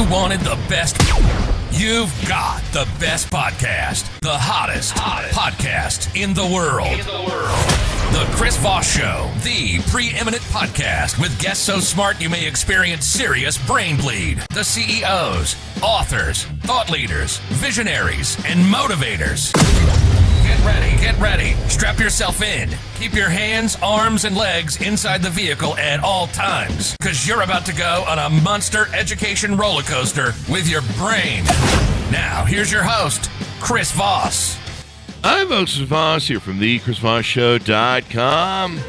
you wanted the best, you've got the best podcast. The hottest podcast in the world. The Chris Voss Show, the preeminent podcast with guests so smart you may experience serious brain bleed. The CEOs, authors, thought leaders, visionaries, and motivators. Get ready. Strap yourself in. Keep your hands, arms, and legs inside the vehicle at all times, because you're about to go on a monster education roller coaster with your brain. Now, here's your host, Chris Voss. I'm Chris Voss here from the ChrisVossShow.com.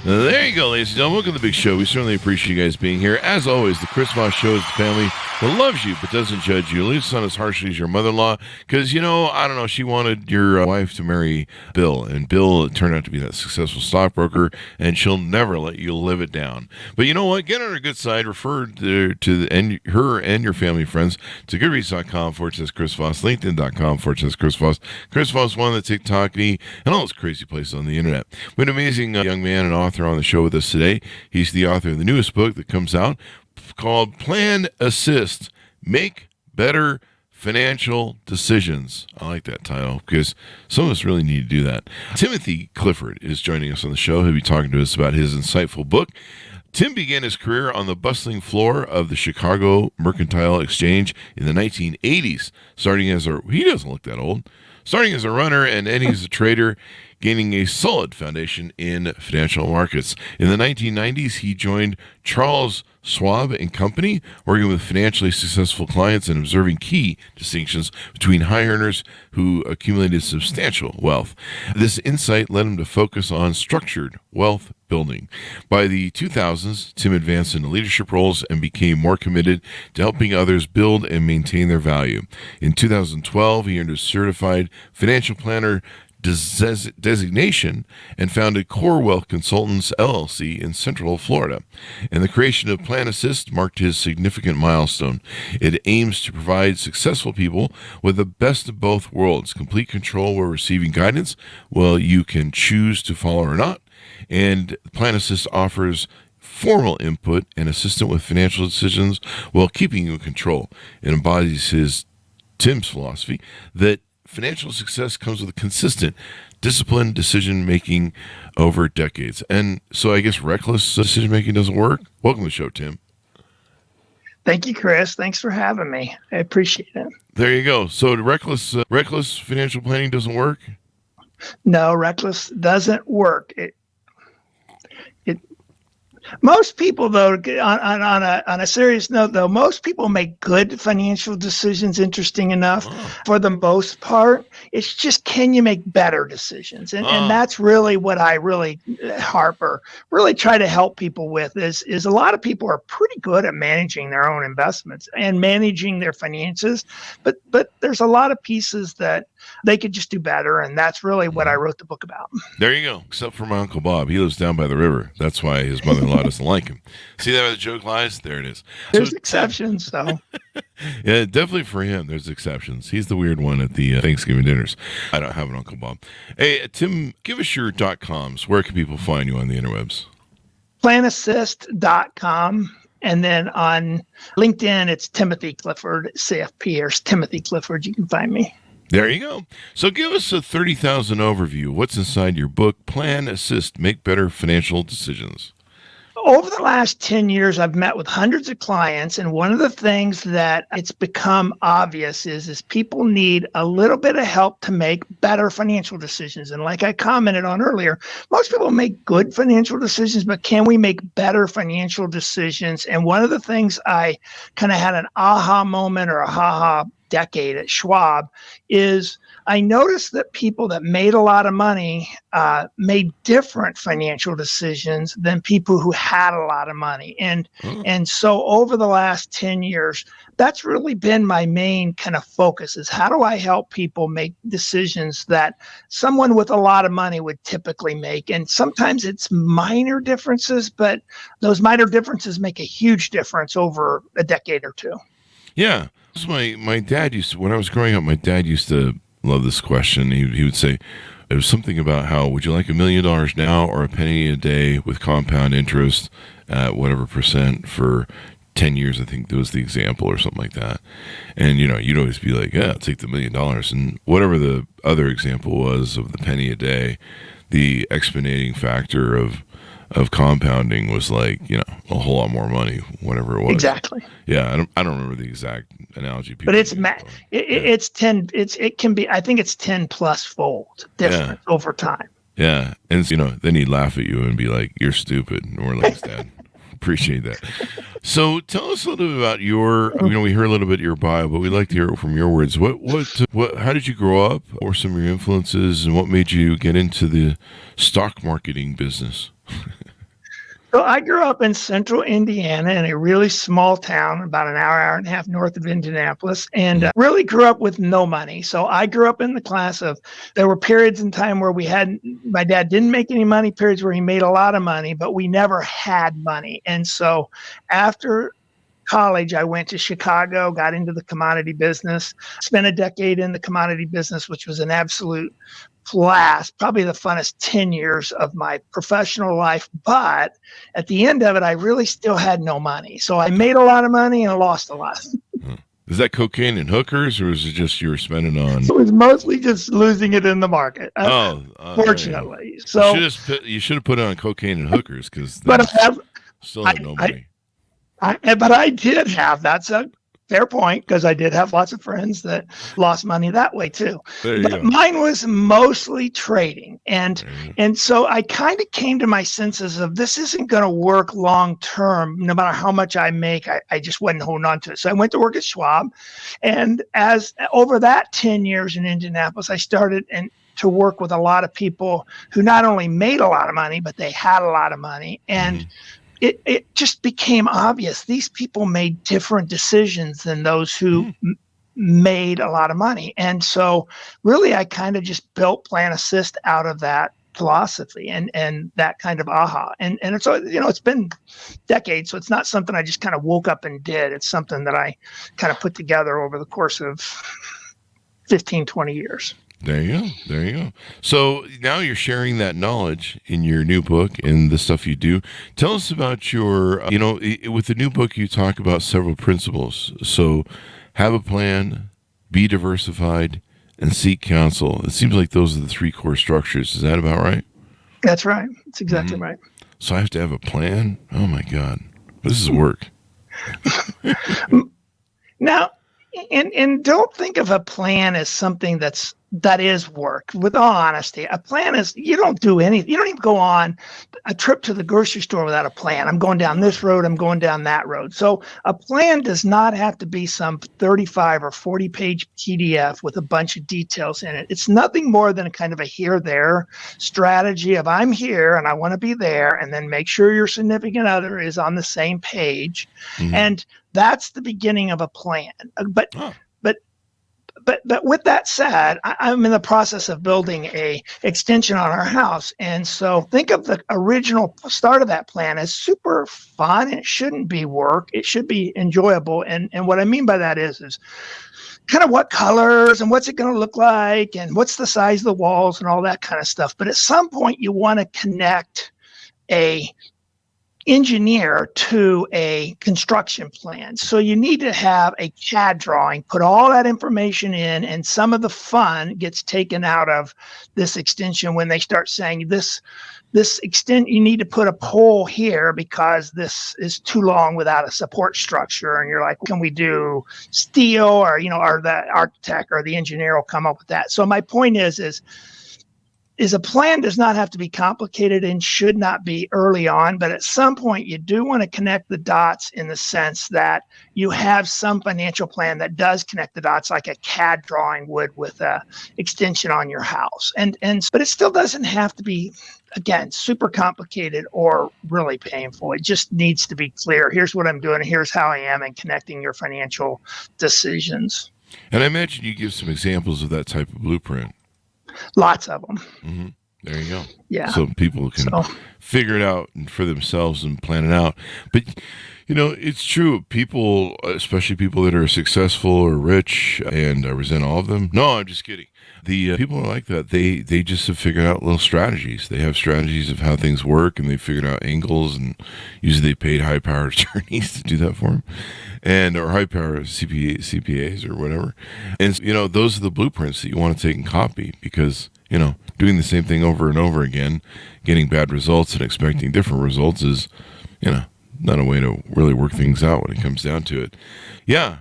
There you go, ladies and gentlemen. Welcome to the big show. We certainly appreciate you guys being here. As always, the Chris Voss Show is the family that loves you but doesn't judge you. At least not as harshly as your mother-in-law, because, she wanted your wife to marry Bill, and Bill turned out to be that successful stockbroker, and she'll never let you live it down. But you know what? Get on her good side. Refer her and your family friends to goodreads.com/Chris Voss, LinkedIn.com/Chris Voss, Chris Voss One, the TikTok, and all those crazy places on the internet. We have an amazing young man and author on the show with us today. He's the author of the newest book that comes out called PlanAssist, Make Better Financial Decisions. I like that title because some of us really need to do that. Timothy Clifford is joining us on the show. He'll be talking to us about his insightful book. Tim began his career on the bustling floor of the Chicago Mercantile Exchange in the 1980s, he doesn't look that old, starting as a runner and ending as a trader, gaining a solid foundation in financial markets. In the 1990s, he joined Charles Schwab and Company, working with financially successful clients and observing key distinctions between high earners who accumulated substantial wealth. This insight led him to focus on structured wealth building. By the 2000s, Tim advanced into leadership roles and became more committed to helping others build and maintain their value. In 2012, he earned a certified financial planner designation and founded Core Wealth Consultants, LLC in Central Florida. And the creation of PlanAssist marked his significant milestone. It aims to provide successful people with the best of both worlds, complete control while receiving guidance, while you can choose to follow or not. And PlanAssist offers formal input and assistance with financial decisions while keeping you in control. It embodies Tim's philosophy that financial success comes with a consistent, disciplined decision-making over decades. And so I guess reckless decision-making doesn't work. Welcome to the show, Tim. Thank you, Chris. Thanks for having me. I appreciate it. There you go. So reckless financial planning doesn't work? No, reckless doesn't work. Most people, though, on a serious note, though, most people make good financial decisions, interesting enough, for the most part. It's just, can you make better decisions? And that's really what I really try to help people with is a lot of people are pretty good at managing their own investments and managing their finances, but there's a lot of pieces that they could just do better, and that's really what I wrote the book about. There you go. Except for my Uncle Bob. He lives down by the river. That's why his mother-in-law doesn't like him. See that where the joke lies? There it is. There's exceptions, though. Yeah, definitely for him, there's exceptions. He's the weird one at the Thanksgiving dinners. I don't have an Uncle Bob. Hey, Tim, give us your .coms. Where can people find you on the interwebs? PlanAssist.com. And then on LinkedIn, it's Timothy Clifford, CFP, or Timothy Clifford. You can find me. There you go. So give us a 30,000 overview. What's inside your book, PlanAssist, Make Better Financial Decisions? Over the last 10 years, I've met with hundreds of clients, and one of the things that it's become obvious is people need a little bit of help to make better financial decisions. And like I commented on earlier, most people make good financial decisions, but can we make better financial decisions? And one of the things I kind of had an aha moment or a ha-ha decade at Schwab is I noticed that people that made a lot of money made different financial decisions than people who had a lot of money. And so over the last 10 years, that's really been my main kind of focus is how do I help people make decisions that someone with a lot of money would typically make? And sometimes it's minor differences, but those minor differences make a huge difference over a decade or two. Yeah. So my dad when I was growing up, my dad used to love this question. He would say, it was something about how, would you like $1 million now or a penny a day with compound interest at whatever percent for 10 years, I think that was the example or something like that. And, you'd always be like, yeah, I'll take the $1 million. And whatever the other example was of the penny a day, the exponentiating factor of compounding was like, a whole lot more money, whatever it was. Exactly. Yeah. I don't remember the exact analogy. But it's it's 10, it can be, I think it's 10 plus fold difference over time. Yeah. And, then he'd laugh at you and be like, you're stupid. And we're like, Dad, appreciate that. So tell us a little bit about your, we heard a little bit of your bio, but we'd like to hear it from your words. How did you grow up? What were some of your influences, and what made you get into the stock marketing business? So I grew up in central Indiana in a really small town, about an hour and a half north of Indianapolis, and really grew up with no money. So I grew up in the class of, there were periods in time where my dad didn't make any money, periods where he made a lot of money, but we never had money. And so after college, I went to Chicago, got into the commodity business, spent a decade in the commodity business, which was an absolute blast, probably the funnest 10 years of my professional life. But at the end of it, I really still had no money. So I made a lot of money and lost a lot. Is that cocaine and hookers, or is it just you were spending on? It was mostly just losing it in the market. Fortunately. So you should have put it on cocaine and hookers, because still had no money. But I did have, that's a fair point, because I did have lots of friends that lost money that way too. But mine was mostly trading. And so I kind of came to my senses of, this isn't going to work long term. No matter how much I make, I just wasn't holding on to it. So I went to work at Schwab. And as over that 10 years in Indianapolis, I started to work with a lot of people who not only made a lot of money, but they had a lot of money. And it just became obvious these people made different decisions than those who made a lot of money. And so really I kind of just built PlanAssist out of that philosophy and that kind of aha. And it's, it's been decades, so it's not something I just kind of woke up and did. It's something that I kind of put together over the course of 15, 20 years. There you go. So now you're sharing that knowledge in your new book and the stuff you do. Tell us about your, with the new book, you talk about several principles. So have a plan, be diversified, and seek counsel. It seems like those are the three core structures. Is that about right? That's right. That's exactly right. So I have to have a plan? Oh my God. This is work. Now, and don't think of a plan as something that is work. With all honesty, a plan is, you don't do anything. You don't even go on a trip to the grocery store without a plan. I'm going down this road. I'm going down that road. So a plan does not have to be some 35 or 40 page PDF with a bunch of details in it. It's nothing more than a kind of a here-there strategy of, I'm here and I want to be there, and then make sure your significant other is on the same page. And that's the beginning of a plan. But with that said, I'm in the process of building a extension on our house. And so think of the original start of that plan as super fun, and it shouldn't be work. It should be enjoyable. And what I mean by that is kind of what colors and what's it going to look like and what's the size of the walls and all that kind of stuff. But at some point you want to connect a engineer to a construction plan. So you need to have a CAD drawing, put all that information in, and some of the fun gets taken out of this extension when they start saying this extent, you need to put a pole here because this is too long without a support structure. And you're like, can we do steel, or the architect or the engineer will come up with that. So my point is a plan does not have to be complicated and should not be early on, but at some point you do want to connect the dots in the sense that you have some financial plan that does connect the dots, like a CAD drawing would with a extension on your house. But it still doesn't have to be, again, super complicated or really painful. It just needs to be clear. Here's what I'm doing. Here's how I am, and connecting your financial decisions. And I imagine you give some examples of that type of blueprint. Lots of them. There you go. Yeah. So people can figure it out for themselves and plan it out. But, it's true. People, especially people that are successful or rich, and I resent all of them. No, I'm just kidding. The people are like that. They just have figured out little strategies. They have strategies of how things work, and they figured out angles, and usually they paid high-powered attorneys to do that for them, or high-powered CPAs or whatever. And, those are the blueprints that you want to take and copy because, doing the same thing over and over again, getting bad results and expecting different results is, not a way to really work things out when it comes down to it. Yeah.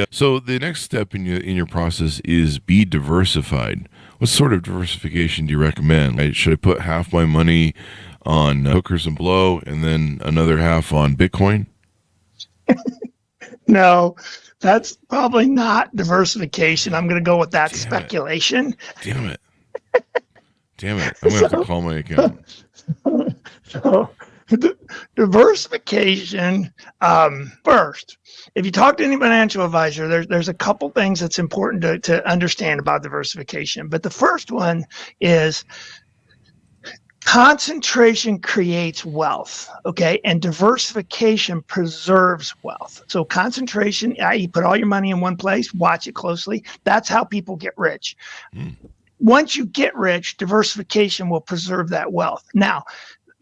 So the next step in your process is be diversified. What sort of diversification do you recommend? Should I put half my money on hookers and blow and then another half on Bitcoin? No, that's probably not diversification. I'm going to go with that speculation. Damn it. I'm going to have to call my accountant. So diversification, first, if you talk to any financial advisor, there's a couple things that's important to understand about diversification. But the first one is concentration creates wealth, okay? And diversification preserves wealth. So concentration, you put all your money in one place, watch it closely. That's how people get rich. Once you get rich, diversification will preserve that wealth. Now,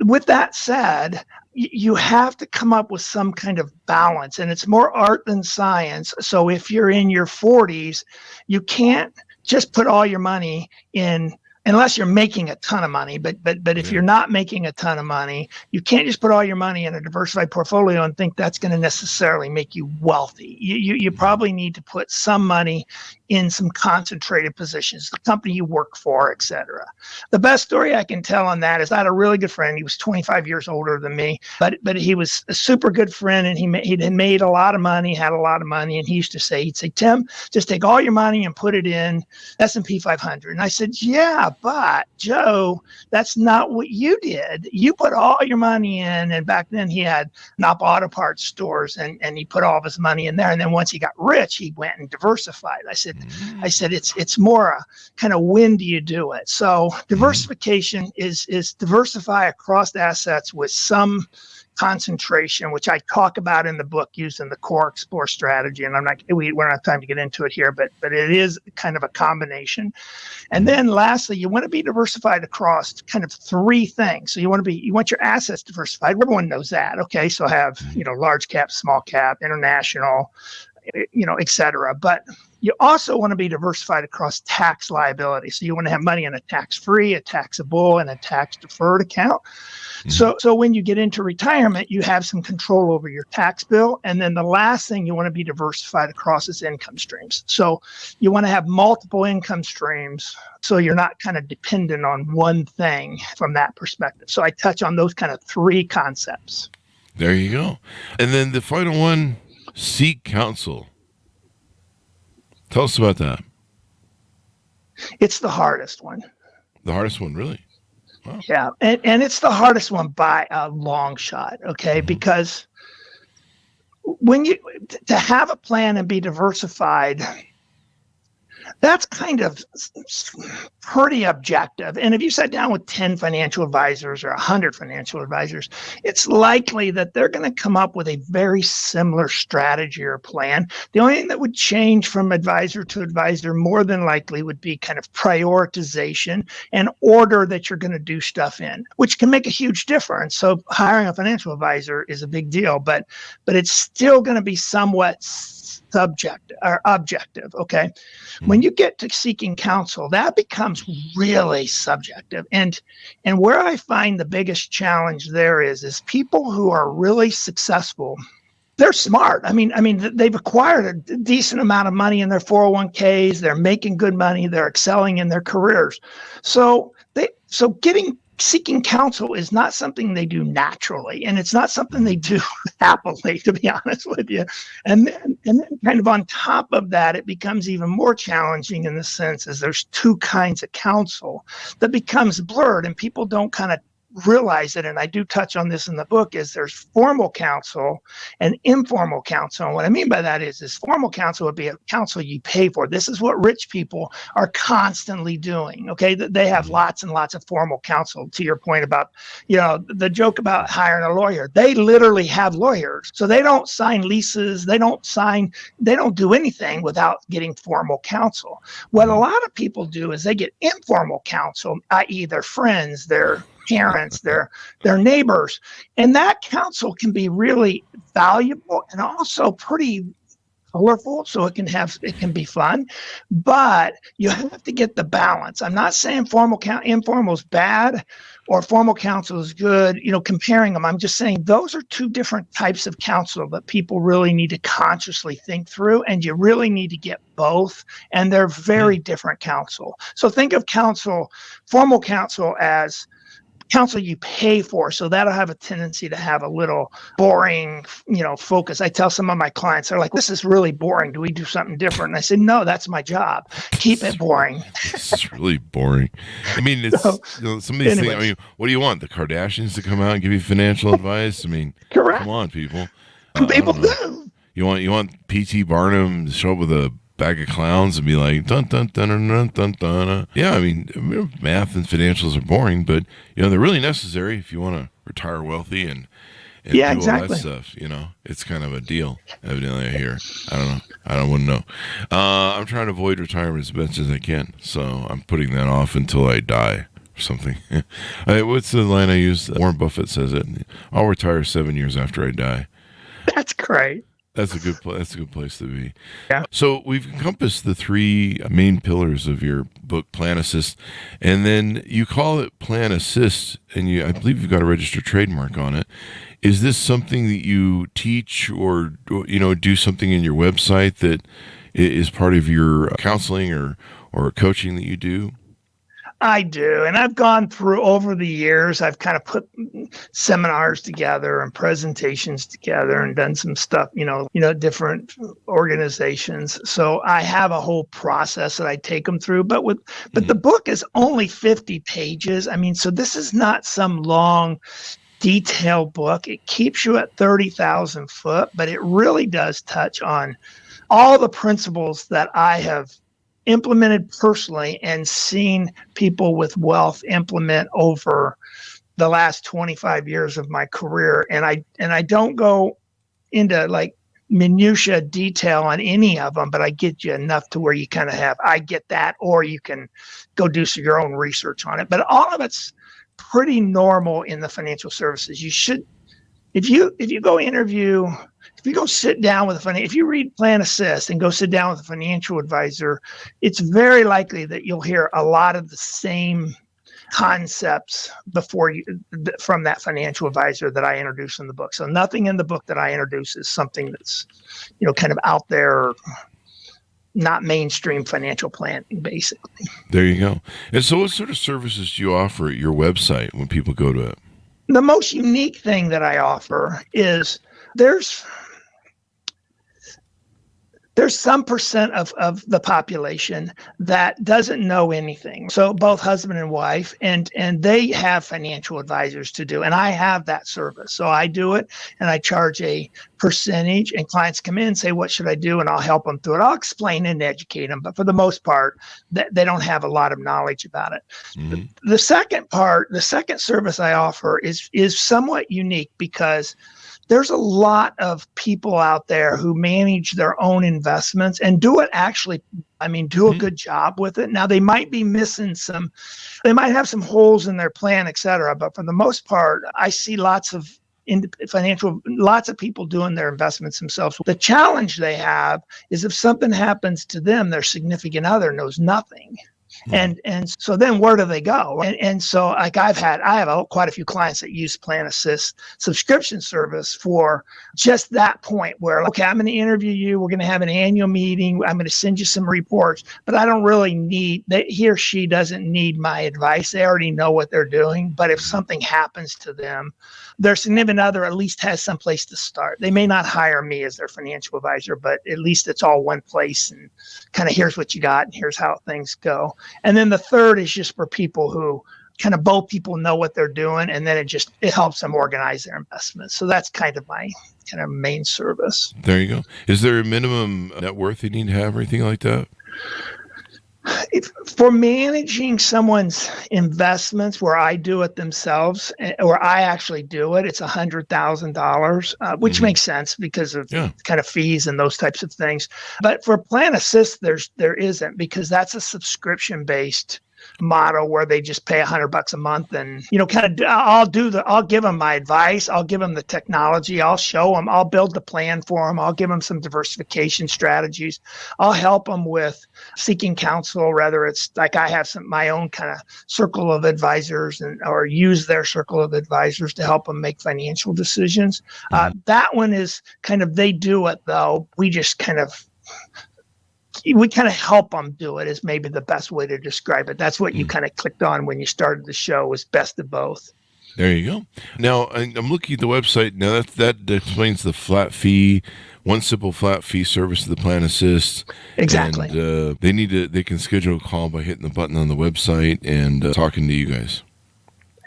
with that said, you have to come up with some kind of balance, and it's more art than science. So if you're in your 40s, you can't just put all your money in, unless you're making a ton of money. But if you're not making a ton of money, you can't just put all your money in a diversified portfolio and think that's going to necessarily make you wealthy. You probably need to put some money in some concentrated positions, the company you work for, et cetera. The best story I can tell on that is I had a really good friend. He was 25 years older than me, but he was a super good friend, and he had made a lot of money, had a lot of money. And he'd say, Tim, just take all your money and put it in S&P 500. And I said, yeah, but Joe, that's not what you did. You put all your money in, and back then he had Napa Auto Parts stores, and he put all of his money in there. And then once he got rich, he went and diversified. I said, it's more a kind of when do you do it? So diversification is diversify across assets with some concentration, which I talk about in the book using the core explore strategy. And we don't have time to get into it here, but it is kind of a combination. And then lastly, you want to be diversified across kind of three things. So you want your assets diversified. Everyone knows that. Okay. So have, large cap, small cap, international, et cetera. But you also want to be diversified across tax liability. So you want to have money in a tax-free, a taxable, and a tax-deferred account. So when you get into retirement, you have some control over your tax bill. And then the last thing you want to be diversified across is income streams. So you want to have multiple income streams so you're not kind of dependent on one thing from that perspective. So I touch on those kind of three concepts. There you go. And then the final one, seek counsel. Tell us about that. It's the hardest one. The hardest one, really? Wow. Yeah, and it's the hardest one by a long shot, okay? Because when to have a plan and be diversified, that's kind of pretty objective. And if you sat down with 10 financial advisors or 100 financial advisors, it's likely that they're going to come up with a very similar strategy or plan. The only thing that would change from advisor to advisor more than likely would be kind of prioritization and order that you're going to do stuff in, which can make a huge difference. So hiring a financial advisor is a big deal, but it's still going to be somewhat subjective or objective. Okay. When you get to seeking counsel, that becomes really subjective. And where I find the biggest challenge there is people who are really successful, they're smart. I mean, they've acquired a decent amount of money in their 401ks. They're making good money. They're excelling in their careers. So seeking counsel is not something they do naturally, and it's not something they do happily, to be honest with you. And then kind of on top of that, it becomes even more challenging in the sense as there's two kinds of counsel that becomes blurred, and people don't kind of realize it, and I do touch on this in the book, is there's formal counsel and informal counsel. And what I mean by that is formal counsel would be a counsel you pay for. This is what rich people are constantly doing. Okay, they have lots and lots of formal counsel. To your point about, the joke about hiring a lawyer, they literally have lawyers, so they don't sign leases, they don't do anything without getting formal counsel. What a lot of people do is they get informal counsel, i.e., their friends, their parents, their neighbors, and that counsel can be really valuable and also pretty colorful, so it can be fun, but you have to get the balance. I'm not saying informal is bad or formal counsel is good, comparing them. I'm just saying those are two different types of counsel that people really need to consciously think through, and you really need to get both, and they're very different counsel. So think of formal counsel as counsel you pay for, so that'll have a tendency to have a little boring, focus. I tell some of my clients, they're like, "This is really boring. Do we do something different?" And I say, "No, that's my job. Keep it boring." This is really boring. I mean, it's some of these things. I mean, what do you want? The Kardashians to come out and give you financial advice? I mean, correct. Come on, people. People do. You want P.T. Barnum to show up with a bag of clowns and be like, dun dun dun dun dun dun dun. Yeah, I mean, math and financials are boring, but they're really necessary if you want to retire wealthy and do all that stuff. It's kind of a deal. Evidently, I hear. I don't know. I don't want to know. I'm trying to avoid retirement as best as I can, so I'm putting that off until I die or something. What's the line I use? Warren Buffett says it. I'll retire 7 years after I die. That's great. That's a good place to be. Yeah. So we've encompassed the three main pillars of your book, PlanAssist, and then you call it PlanAssist, and I believe you've got a registered trademark on it. Is this something that you teach or do something in your website that is part of your counseling or coaching that you do? I do. And I've gone through over the years, I've kind of put seminars together and presentations together and done some stuff, different organizations. So I have a whole process that I take them through, but the book is only 50 pages. I mean, so this is not some long detailed book. It keeps you at 30,000 foot, but it really does touch on all the principles that I have implemented personally and seen people with wealth implement over the last 25 years of my career. And I don't go into like minutia detail on any of them, but I get you enough to where you kind of I get that, or you can go do your own research on it. But all of it's pretty normal in the financial services. You should, if you go sit down with if you read PlanAssist and go sit down with a financial advisor, it's very likely that you'll hear a lot of the same concepts from that financial advisor that I introduce in the book. So nothing in the book that I introduce is something that's, kind of out there, not mainstream financial planning, basically. There you go. And so what sort of services do you offer at your website when people go to it? The most unique thing that I offer is there's some percent of the population that doesn't know anything. So both husband and wife, and they have financial advisors to do. And I have that service. So I do it and I charge a percentage, and clients come in and say, "What should I do?" And I'll help them through it. I'll explain and educate them. But for the most part, they don't have a lot of knowledge about it. Mm-hmm. The second service I offer is somewhat unique because there's a lot of people out there who manage their own investments and do it do a good job with it. Now, they might be missing they might have some holes in their plan, et cetera. But for the most part, I see lots of people doing their investments themselves. The challenge they have is if something happens to them, their significant other knows nothing. And so then where do they go? And so like I have quite a few clients that use PlanAssist subscription service for just that point where, okay, I'm going to interview you. We're going to have an annual meeting. I'm going to send you some reports, but I don't really he or she doesn't need my advice. They already know what they're doing. But if something happens to them, their significant other at least has some place to start. They may not hire me as their financial advisor, but at least it's all one place and kind of here's what you got and here's how things go. And then the third is just for people who kind of both people know what they're doing, and then it helps them organize their investments. So that's kind of my kind of main service. There you go. Is there a minimum net worth you need to have or anything like that? For managing someone's investments where I do it themselves, or I actually do it, it's $100,000, which makes sense because of kind of fees and those types of things. But for PlanAssist, there isn't, because that's a subscription-based model where they just pay $100 a month, and I'll give them my advice, I'll give them the technology, I'll show them, I'll build the plan for them, I'll give them some diversification strategies, I'll help them with seeking counsel, whether it's like I have my own kind of circle of advisors, or use their circle of advisors to help them make financial decisions. That one is kind of, they do it though, we kind of help them do it, is maybe the best way to describe it. That's what you kind of clicked on when you started the show, was best of both. There you go. Now, I'm looking at the website. Now, that explains the flat fee, one simple flat fee service to the PlanAssist. Exactly. And they can schedule a call by hitting the button on the website and talking to you guys.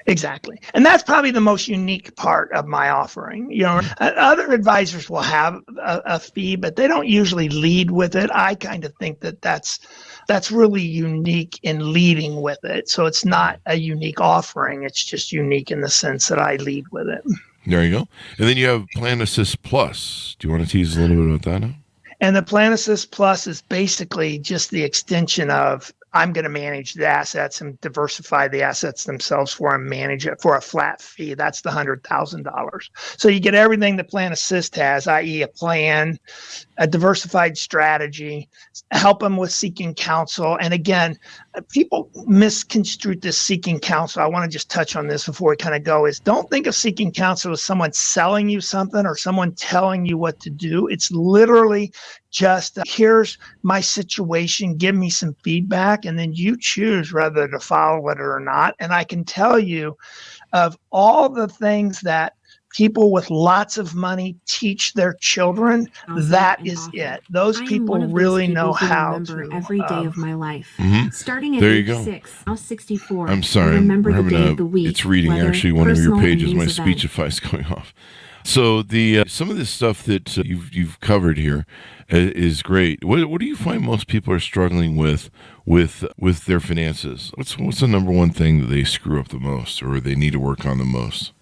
Exactly. And that's probably the most unique part of my offering. Other advisors will have a fee, but they don't usually lead with it. I kind of think that's really unique in leading with it. So it's not a unique offering. It's just unique in the sense that I lead with it. There you go. And then you have PlanAssist Plus. Do you want to tease a little bit about that now? And the PlanAssist Plus is basically just the extension of, I'm going to manage the assets and diversify the assets themselves for them, manage it for a flat fee. That's the $100,000. So you get everything that PlanAssist has, i.e. a plan, a diversified strategy, help them with seeking counsel. And again, people misconstrue this seeking counsel. I want to just touch on this before we kind of go, is don't think of seeking counsel as someone selling you something or someone telling you what to do. It's literally just here's my situation, give me some feedback, and then you choose whether to follow it or not. And I can tell you, of all the things that people with lots of money teach their children, that is it. Those people really know how to. Every day of my life. Starting at there you age go. 6, now 64. I'm sorry. Remember the day of the week. It's reading weather, actually one of your personal pages. and My news speech event. device going off. So the some of this stuff that you've covered here is great. What do you find most people are struggling with their finances? What's the number one thing that they screw up the most, or they need to work on the most?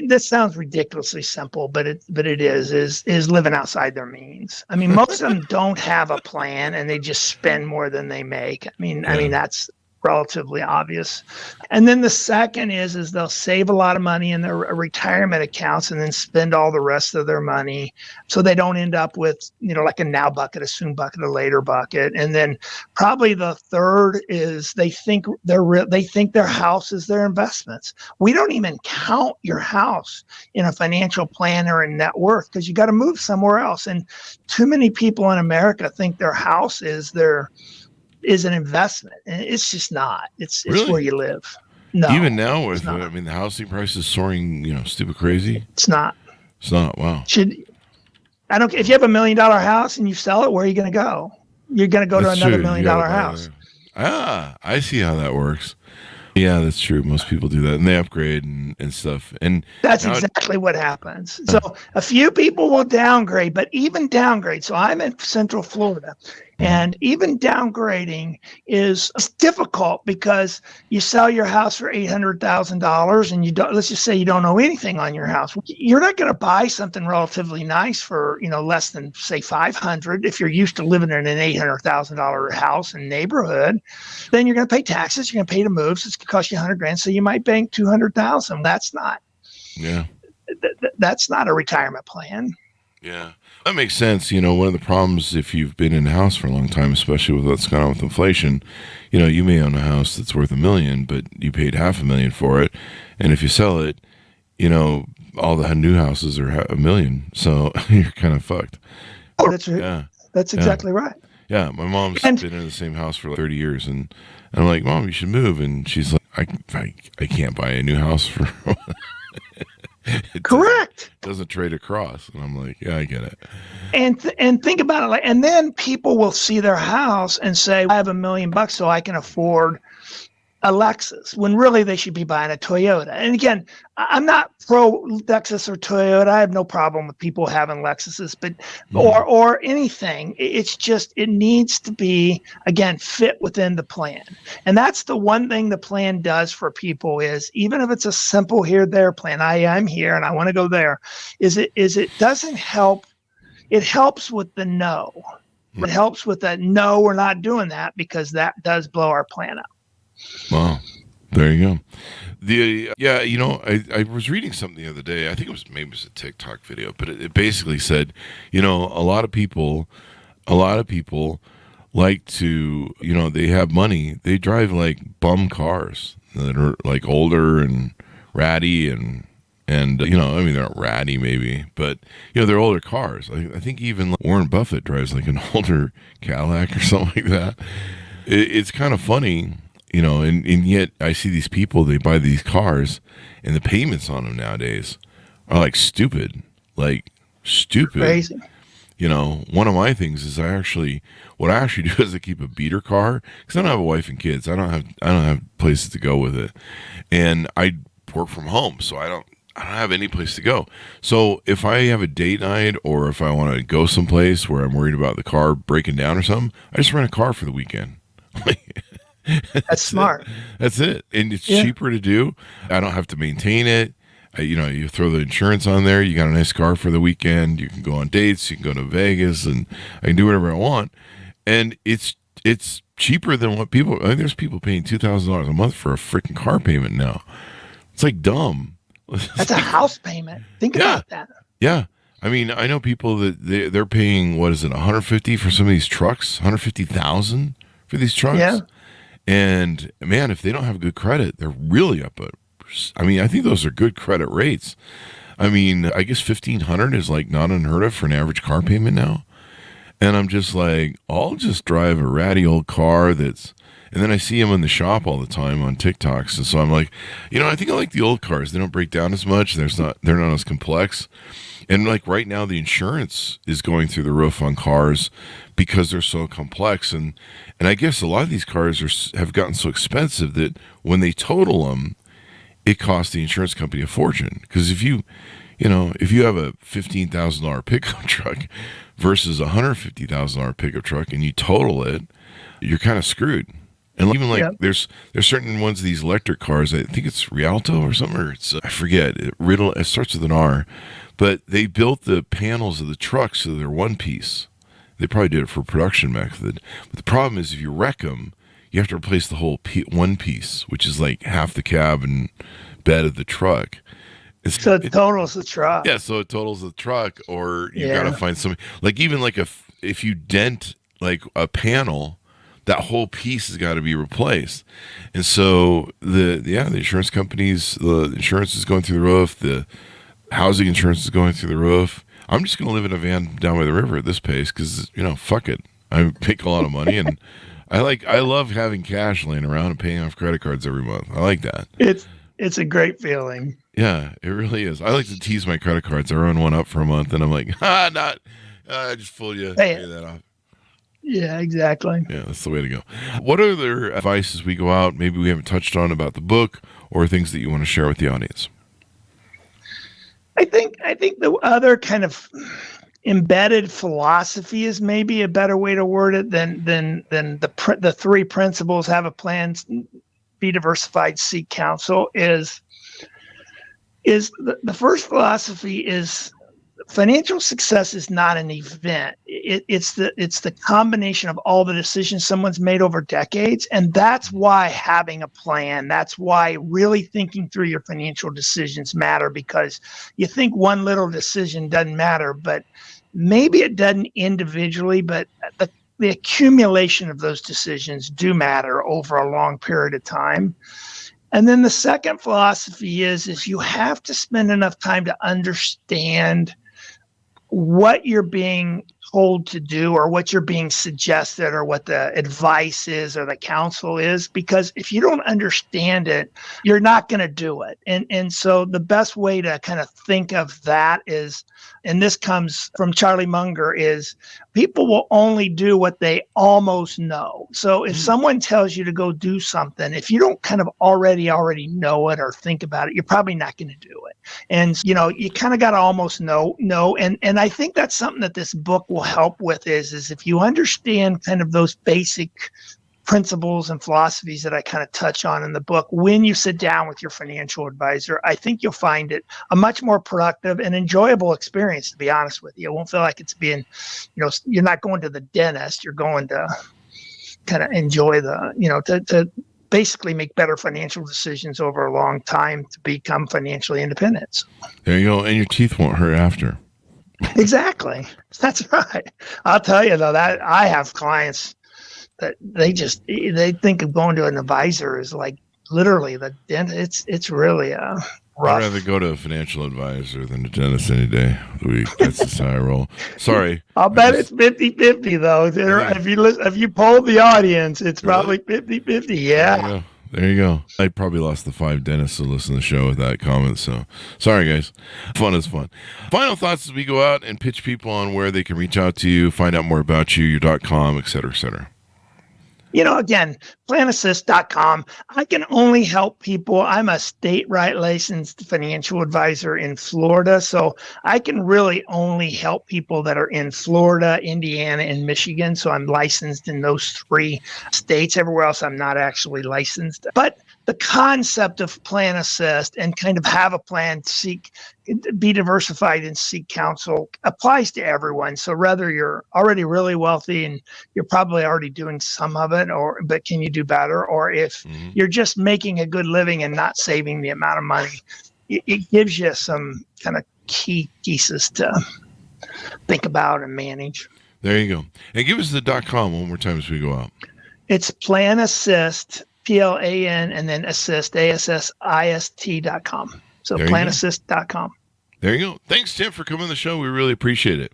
This sounds ridiculously simple, but it is living outside their means. I mean, most of them don't have a plan, and they just spend more than they make. I mean, that's relatively obvious. And then the second is they'll save a lot of money in their retirement accounts and then spend all the rest of their money, so they don't end up with, like a now bucket, a soon bucket, a later bucket. And then probably the third is they think their house is their investments. We don't even count your house in a financial plan or in net worth, because you got to move somewhere else. And too many people in America think their house is an investment, and it's just not. It's Really? where you live. No, Even now, with the housing prices soaring, stupid crazy. it's not. It's not. Wow. I don't. If you have $1 million house and you sell it, where are you going to go? You're going to go That's to another true. $1 million house. I see how that works. Yeah, that's true. Most people do that, and they upgrade and stuff. And That's exactly what happens. So a few people will downgrade, but even downgrade. So I'm in Central Florida, and even downgrading is difficult because you sell your house for $800,000, and let's just say you don't know anything on your house. You're not going to buy something relatively nice for less than say $500 if you're used to living in an $800,000 house and neighborhood. Then you're going to pay taxes. You're going to pay to move. So it's going to cost you $100,000. So you might bank $200,000. That's not. Yeah. That's not a retirement plan. Yeah, that makes sense. One of the problems if you've been in a house for a long time, especially with what's going on with inflation, you may own a house that's worth $1 million, but you paid $500,000 for it. And if you sell it, all the new houses are $1 million. So you're kind of fucked. Oh, that's right. Yeah. That's exactly right. Yeah. My mom's been in the same house for like 30 years. And I'm like, Mom, you should move. And she's like, I can't buy a new house for... Correct. doesn't trade across. And I'm like, yeah, I get it. And think about it, and then people will see their house and say, I have $1 million so I can afford a Lexus, when really they should be buying a Toyota. And again, I'm not pro Lexus or Toyota. I have no problem with people having Lexuses, but or anything. It's just, it needs to be, again, fit within the plan. And that's the one thing the plan does for people is, even if it's a simple here, there plan, I'm here and I want to go there, is it doesn't help. It helps with the no. It helps with that, no, we're not doing that, because that does blow our plan up. Wow. There you go. I was reading something the other day. I think maybe it was a TikTok video, but it basically said, a lot of people like to, they have money. They drive like bum cars that are like older and ratty and they're not ratty maybe, but they're older cars. I think even Warren Buffett drives like an older Cadillac or something like that. It's kind of funny. And yet I see these people, they buy these cars and the payments on them nowadays are like stupid. Crazy. One of my things is what I actually do is I keep a beater car, because I don't have a wife and kids. I don't have places to go with it. And I work from home, so I don't have any place to go. So if I have a date night, or if I want to go someplace where I'm worried about the car breaking down or something, I just rent a car for the weekend. That's smart. That's it. And it's cheaper to do. I don't have to maintain it. You throw the insurance on there. You got a nice car for the weekend. You can go on dates. You can go to Vegas, and I can do whatever I want. And it's cheaper than what people. There's people paying $2,000 a month for a freaking car payment now. It's like dumb. That's a house payment. Think about that. Yeah. I mean, I know people that they're paying, what is it, $150 for some of these trucks, $150,000 for these trucks. Yeah. And man, if they don't have good credit, they're really up. I think those are good credit rates. I mean, I guess $1,500 is like not unheard of for an average car payment now. And I'm just like, I'll just drive a ratty old car and then I see them in the shop all the time on TikToks. And so I'm like, I think I like the old cars. They don't break down as much. They're not as complex. And like right now, the insurance is going through the roof on cars because they're so complex. And I guess a lot of these cars have gotten so expensive that when they total them, it costs the insurance company a fortune. Because if you have a $15,000 pickup truck versus a $150,000 pickup truck and you total it, you're kind of screwed. And even there's certain ones of these electric cars. I think it's Rialto or something, or I forget. It starts with an R, but they built the panels of the truck so they're one piece. They probably did it for production method. But the problem is, if you wreck them, you have to replace the whole one piece, which is like half the cab and bed of the truck. So it totals the truck. Yeah, so it totals the truck, or you got to find something. Like even like if you dent like a panel, that whole piece has got to be replaced. And so the insurance companies, the insurance is going through the roof, the housing insurance is going through the roof. I'm just going to live in a van down by the river at this pace because, fuck it. I make a lot of money, and I love having cash laying around and paying off credit cards every month. I like that. It's a great feeling. Yeah, it really is. I like to tease my credit cards. I run one up for a month, and I'm like, I just fooled you. Pay that off. Yeah, exactly. Yeah, that's the way to go. What other advice as we go out, maybe we haven't touched on about the book, or things that you want to share with the audience? I think the other kind of embedded philosophy is maybe a better way to word it than the three principles: have a plan, be diversified, seek counsel. Is the first philosophy is financial success is not an event. It's the combination of all the decisions someone's made over decades. And that's why having a plan, that's why really thinking through your financial decisions matter, because you think one little decision doesn't matter, but maybe it doesn't individually, but the accumulation of those decisions do matter over a long period of time. And then the second philosophy is you have to spend enough time to understand what you're being told to do or what you're being suggested or what the advice is or the counsel is, because if you don't understand it, you're not going to do it. And so the best way to kind of think of that is, and this comes from Charlie Munger, is people will only do what they almost know. So if someone tells you to go do something, if you don't kind of already know it or think about it, you're probably not going to do it. And, you kind of got to almost know. And I think that's something that this book will help with is if you understand kind of those basic principles and philosophies that I kind of touch on in the book, when you sit down with your financial advisor, I think you'll find it a much more productive and enjoyable experience, to be honest with you. It won't feel like it's being, you're not going to the dentist, you're going to kind of enjoy to basically make better financial decisions over a long time to become financially independent. There you go. And your teeth won't hurt after. Exactly. That's right. I'll tell you though, that I have clients that they think of going to an advisor is like literally the dentist. It's really rough. I'd rather go to a financial advisor than a dentist any day of the week. That's just how I roll. Sorry. I'll bet it's 50-50 though. If you poll the audience, it's probably 50-50. Yeah. There you go. I probably lost the 5 dentists who listen to the show with that comment. So sorry, guys. Fun is fun. Final thoughts as we go out and pitch people on where they can reach out to you, find out more about you, your .com, et cetera, et cetera. Again, PlanAssist.com. I can only help people. I'm a state right licensed financial advisor in Florida. So I can really only help people that are in Florida, Indiana, and Michigan. So I'm licensed in those 3 states. Everywhere else, I'm not actually licensed. But the concept of PlanAssist and kind of have a plan, be diversified and seek counsel applies to everyone. So whether you're already really wealthy and you're probably already doing some of it, but can you do better? Or if you're just making a good living and not saving the amount of money, it gives you some kind of key pieces to think about and manage. There you go. And give us the .com one more time as we go out. It's PlanAssist, PLAN, and then assist, ASSIST.com. So PlanAssist.com. There you go. Thanks, Tim, for coming on the show. We really appreciate it.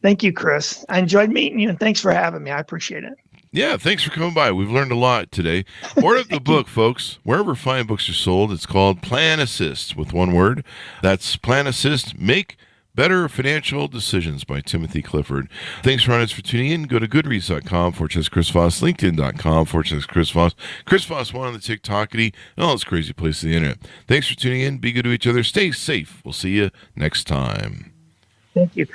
Thank you, Chris. I enjoyed meeting you, and thanks for having me. I appreciate it. Yeah, thanks for coming by. We've learned a lot today. Order the book, folks. Wherever fine books are sold, it's called PlanAssist with one word. That's PlanAssist. Make Better Financial Decisions by Timothy Clifford. Thanks, Ronitz, for tuning in. Go to goodreads.com/Chris Voss, LinkedIn.com/Chris Voss, Chris Voss 1 on the TikTokity, and all those crazy places on the internet. Thanks for tuning in. Be good to each other. Stay safe. We'll see you next time. Thank you.